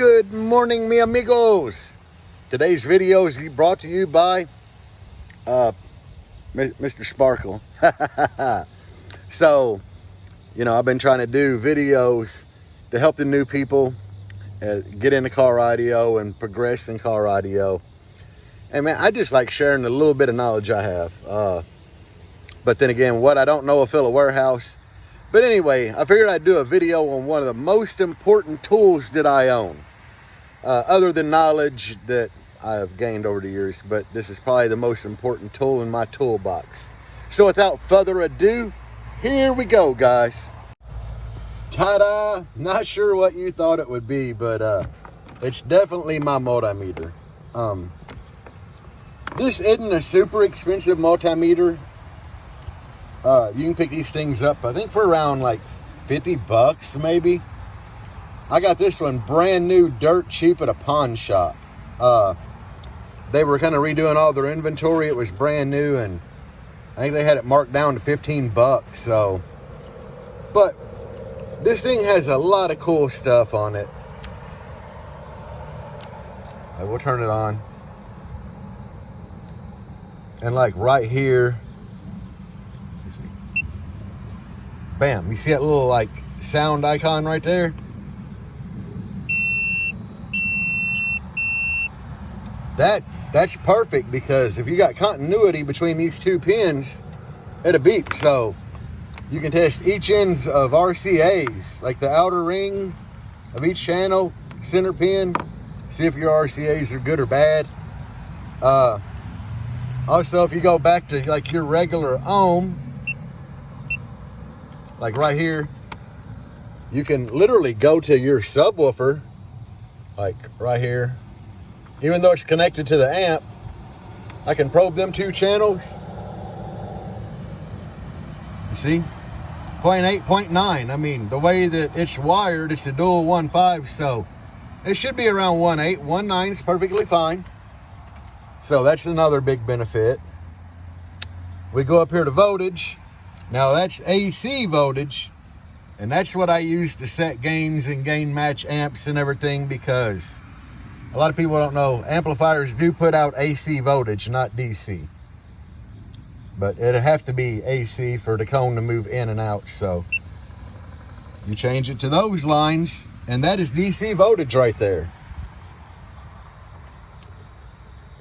Good morning, mi amigos. Today's video is brought to you by Mr. Sparkle. So, I've been trying to do videos to help the new people get into car audio and progress in car audio. And man, I just like sharing the little bit of knowledge I have. But then again, what I don't know will fill a warehouse. But anyway, I figured I'd do a video on one of the most important tools that I own. Other than knowledge that I have gained over the years, but this is probably the most important tool in my toolbox. So without further ado, here we go, guys. Ta-da! Not sure what you thought it would be, but it's definitely my multimeter. This isn't a super expensive multimeter. You can pick these things up, I think, for around like 50 bucks maybe. I got this one brand new, dirt cheap at a pawn shop. They were kind of redoing all their inventory. It was brand new, and I think they had it marked down to 15 bucks. So, but this thing has a lot of cool stuff on it. We'll turn it on. And like right here, bam, you see that little like sound icon right there? That's perfect, because if you got continuity between these two pins, it'll beep. So you can test each ends of RCAs, like the outer ring of each channel, center pin, see if your RCAs are good or bad. Also, if you go back to like your regular ohm, like right here, you can literally go to your subwoofer, like right here. Even though it's connected to the amp, I can probe them two channels. You see? 0.8, 0.9. I mean, the way that it's wired, it's a dual 1.5, so it should be around 1.8. 1.9 is perfectly fine. So that's another big benefit. We go up here to voltage. Now that's AC voltage, and that's what I use to set gains and gain match amps and everything, because a lot of people don't know amplifiers do put out AC voltage, not DC. But it'll have to be AC for the cone to move in and out. So you change it to those lines, and that is DC voltage right there.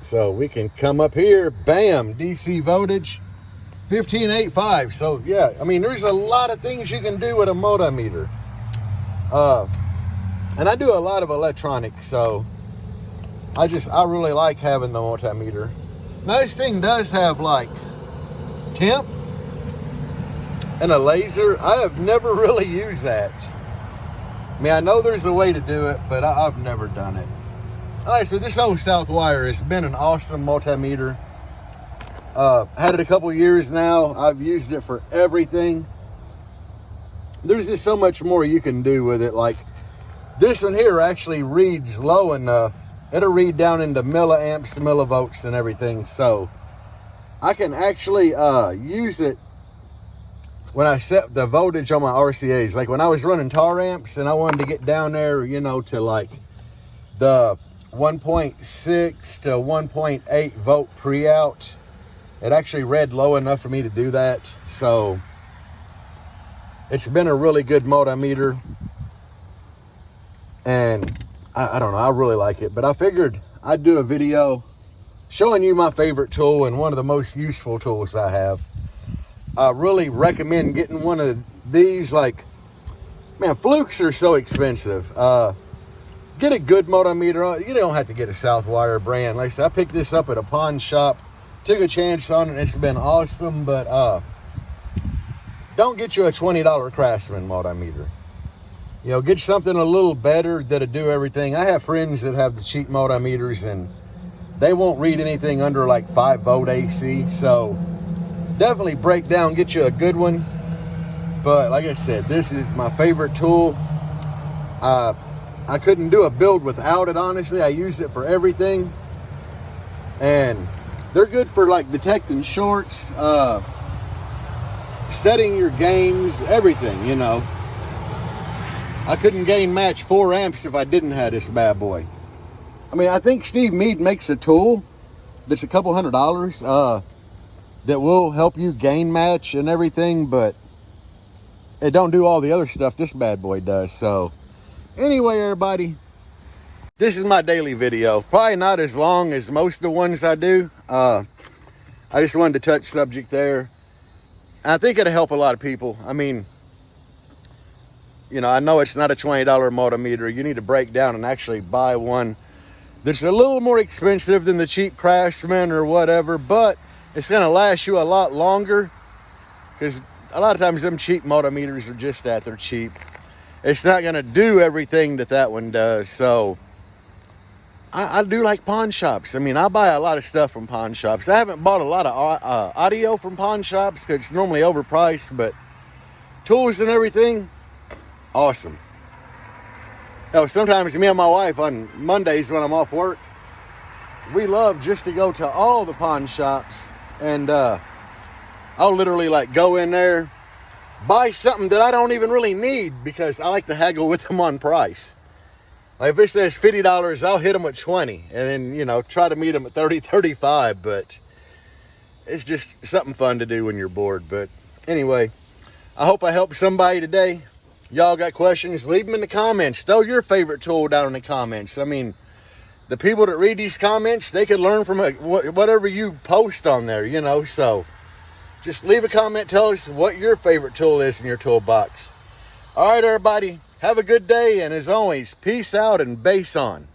So we can come up here, bam, DC voltage, 15.85. So yeah, I mean, there's a lot of things you can do with a multimeter. And I do a lot of electronics, so I really like having the multimeter. Now this thing does have like temp and a laser. I have never really used that. I mean, I know there's a way to do it, but I've never done it. Like I said, this old Southwire has been an awesome multimeter. Had it a couple years now. I've used it for everything. There's just so much more you can do with it. Like this one here actually reads low enough. It'll read down into milliamps, millivolts, and everything. So I can actually use it when I set the voltage on my RCAs. Like when I was running tar amps and I wanted to get down there, to like the 1.6 to 1.8 volt pre-out. It actually read low enough for me to do that. So it's been a really good multimeter. And I don't know, I really like it. But I figured I'd do a video showing you my favorite tool and one of the most useful tools I have. I really recommend getting one of these. Like, man, Flukes are so expensive. Get a good multimeter. You don't have to get a Southwire brand. Like I said, I picked this up at a pawn shop. Took a chance on it, and it's been awesome. But don't get you a $20 Craftsman multimeter. Get something a little better that'll do everything. I have friends that have the cheap multimeters, and they won't read anything under like 5 volt AC. So definitely break down, get you a good one. But like I said, this is my favorite tool. I couldn't do a build without it, honestly. I use it for everything. And they're good for like detecting shorts, setting your gains, everything, I couldn't gain match 4 amps if I didn't have this bad boy. I mean, I think Steve Mead makes a tool that's a couple $100 that will help you gain match and everything, but it don't do all the other stuff this bad boy does. So anyway, everybody, this is my daily video. Probably not as long as most of the ones I do. I just wanted to touch subject there. I think it'll help a lot of people. I mean, you know, I know it's not a $20 multimeter. You need to break down and actually buy one that's a little more expensive than the cheap Craftsman or whatever, but it's going to last you a lot longer, because a lot of times them cheap multimeters are just that, they're cheap. It's not going to do everything that that one does. So I do like pawn shops. I mean, I buy a lot of stuff from pawn shops. I haven't bought a lot of audio from pawn shops because it's normally overpriced, but tools and everything, awesome. Now, sometimes me and my wife on Mondays when I'm off work, we love just to go to all the pawn shops, and I'll literally like go in there, buy something that I don't even really need, because I like to haggle with them on price. Like if it says $50, I'll hit them at 20, and then, you know, try to meet them at 30, 35, but it's just something fun to do when you're bored. But anyway, I hope I helped somebody today. Y'all got questions, leave them in the comments. Throw your favorite tool down in the comments. I mean, the people that read these comments, they could learn from whatever you post on there, you know. So just leave a comment, tell us what your favorite tool is in your toolbox. All right, everybody, have a good day, and as always, peace out and bass on.